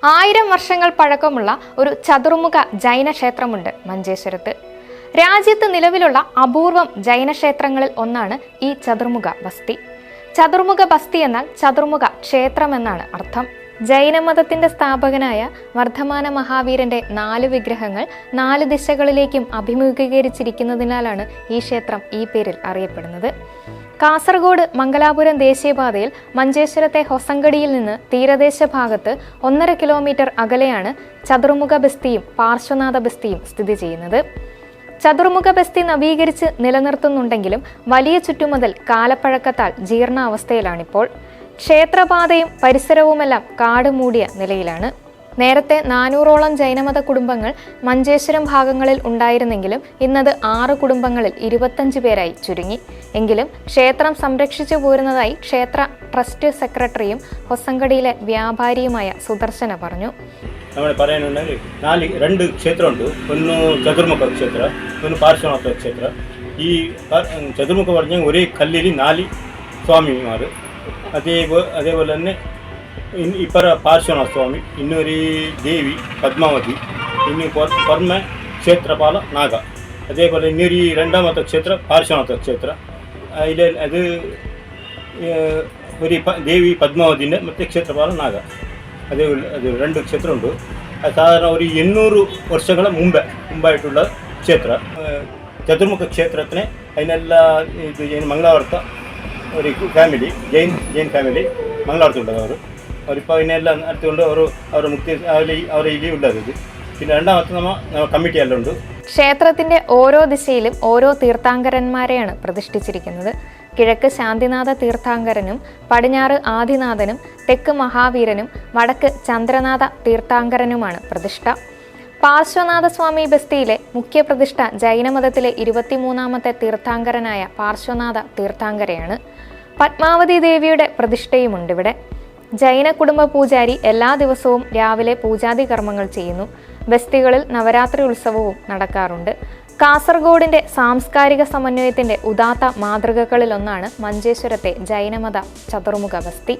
1000 വർഷങ്ങൾ പഴക്കമുള്ള ഒരു ചതുർമുഖ ജൈന ക്ഷേത്രമുണ്ട് മഞ്ചേശ്വരത്ത്. രാജ്യത്ത് നിലവിലുള്ള അപൂർവം ജൈനക്ഷേത്രങ്ങളിൽ ഒന്നാണ് ഈ ചതുർമുഖ ബസ്തി. ചതുർമുഖ ബസ്തി എന്നാൽ ചതുർമുഖ ക്ഷേത്രം എന്നാണ് അർത്ഥം. ജൈനമതത്തിന്റെ സ്ഥാപകനായ വർദ്ധമാന മഹാവീരന്റെ 4 വിഗ്രഹങ്ങൾ 4 ദിശകളിലേക്കും അഭിമുഖീകരിച്ചിരിക്കുന്നതിനാലാണ് ഈ ക്ഷേത്രം ഈ പേരിൽ അറിയപ്പെടുന്നത്. കാസർഗോഡ് മംഗലാപുരം ദേശീയപാതയിൽ മഞ്ചേശ്വരത്തെ ഹൊസങ്കടിയിൽ നിന്ന് തീരദേശ ഭാഗത്ത് 1.5 കിലോമീറ്റർ അകലെയാണ് ചതുർമുഖ ബസ്തിയും പാർശ്വനാഥ ബസ്തിയും സ്ഥിതി ചെയ്യുന്നത്. ചതുർമുഖ ബസ്തി നവീകരിച്ച് നിലനിർത്തുന്നുണ്ടെങ്കിലും വലിയ ചുറ്റുമതിൽ കാലപ്പഴക്കത്താൽ ജീർണാവസ്ഥയിലാണിപ്പോൾ. ക്ഷേത്രപാതയും പരിസരവുമെല്ലാം കാട് മൂടിയ നിലയിലാണ്. നേരത്തെ 400ഓളം ജൈനമത കുടുംബങ്ങൾ മഞ്ചേശ്വരം ഭാഗങ്ങളിൽ ഉണ്ടായിരുന്നെങ്കിലും ഇന്നത് 6 കുടുംബങ്ങളിൽ 25 പേരായി ചുരുങ്ങി. എങ്കിലും ക്ഷേത്രം സംരക്ഷിച്ചു പോരുന്നതായി ക്ഷേത്ര ട്രസ്റ്റ് സെക്രട്ടറിയും ഹൊസങ്കടിയിലെ വ്യാപാരിയുമായ സുദർശന പറഞ്ഞു. നമ്മൾ പറയാനുണ്ടെങ്കിൽ 2 ക്ഷേത്രമുണ്ട്. ഒന്ന് ചതുർമുഖ ക്ഷേത്ര, ഒന്ന് പാർശ്വനാഥ ക്ഷേത്ര. ഈ ചതുർമുഖ പറഞ്ഞാൽ ഒരേ കല്ലിൽ 4 സ്വാമിമാർ. അതേപോലെ തന്നെ ഇപ്പറ പാർശ്വനാഥ സ്വാമി, ഇന്നൊരു ദേവി പത്മാവതി, ഇനി പുറമെ ക്ഷേത്രപാല നാഗ. അതേപോലെ ഇന്നൊരു 2ാമത്തെ ക്ഷേത്ര പാർശ്വനാഥ ക്ഷേത്ര. അത് ഒരു ദേവി പത്മാവതിൻ്റെ മറ്റേ ക്ഷേത്രപാല നാഗ. അതേപോലെ അത് 2 ക്ഷേത്രമുണ്ട്. സാധാരണ ഒരു 800 വർഷങ്ങൾ മുമ്പായിട്ടുള്ള ക്ഷേത്ര. ചതുർമുഖ ക്ഷേത്രത്തിന് അതിനെല്ലാം ഇത് മംഗളാവർത്ത ഒരു ഫാമിലി, ജൈൻ ഫാമിലി മംഗളാവർത്തുണ്ട്. അവരിപ്പോൾ അതിനെല്ലാം നടത്തിക്കൊണ്ട് അവർ മുക്തി അവരെ ഉള്ളത്. പിന്നെ 2ാമത്തെ നമ്മൾ കമ്മിറ്റിയെല്ലാം ഉണ്ട്. ക്ഷേത്രത്തിന്റെ ഓരോ ദിശയിലും ഓരോ തീർത്ഥാങ്കരന്മാരെയാണ് പ്രതിഷ്ഠിച്ചിരിക്കുന്നത്. കിഴക്ക് ശാന്തിനാഥ തീർത്ഥാങ്കരനും പടിഞ്ഞാറ് ആദിനാഥനും തെക്ക് മഹാവീരനും വടക്ക് ചന്ദ്രനാഥ തീർത്ഥാങ്കരനുമാണ് പ്രതിഷ്ഠ. പാർശ്വനാഥ സ്വാമി ബസ്തിയിലെ മുഖ്യപ്രതിഷ്ഠ ജൈനമതത്തിലെ 23ാമത്തെ തീർത്ഥാങ്കരനായ പാർശ്വനാഥ തീർത്ഥാങ്കരയാണ്. പത്മാവതി ദേവിയുടെ പ്രതിഷ്ഠയുമുണ്ട് ഇവിടെ. ജൈന കുടുംബ പൂജാരി എല്ലാ ദിവസവും രാവിലെ പൂജാതി കർമ്മങ്ങൾ ചെയ്യുന്നു. ബസ്തികളിൽ നവരാത്രി ഉത്സവവും നടക്കാറുണ്ട്. കാസർഗോഡിന്റെ സാംസ്കാരിക സമന്വയത്തിന്റെ ഉദാത്ത മാതൃകകളിലൊന്നാണ് മഞ്ചേശ്വരത്തെ ജൈനമത ചതുർമുഖ ബസ്തി.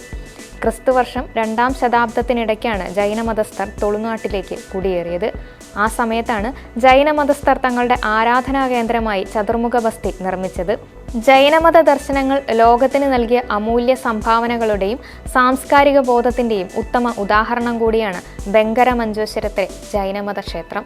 ക്രിസ്തുവർഷം 2ാം ശതാബ്ദത്തിനിടയ്ക്കാണ് ജൈനമതസ്ഥർ തുളുനാട്ടിലേക്ക് കുടിയേറിയത്. ആ സമയത്താണ് ജൈനമതസ്ഥർ തങ്ങളുടെ ആരാധനാ കേന്ദ്രമായി ചതുർമുഖ ബസ്തി നിർമ്മിച്ചത്. ജൈനമത ദർശനങ്ങൾ ലോകത്തിന് നൽകിയ അമൂല്യ സംഭാവനകളുടെയും സാംസ്കാരിക ബോധത്തിന്റെയും ഉത്തമ ഉദാഹരണം കൂടിയാണ് ബെങ്കര മഞ്ചേശ്വരത്തെ ജൈനമത ക്ഷേത്രം.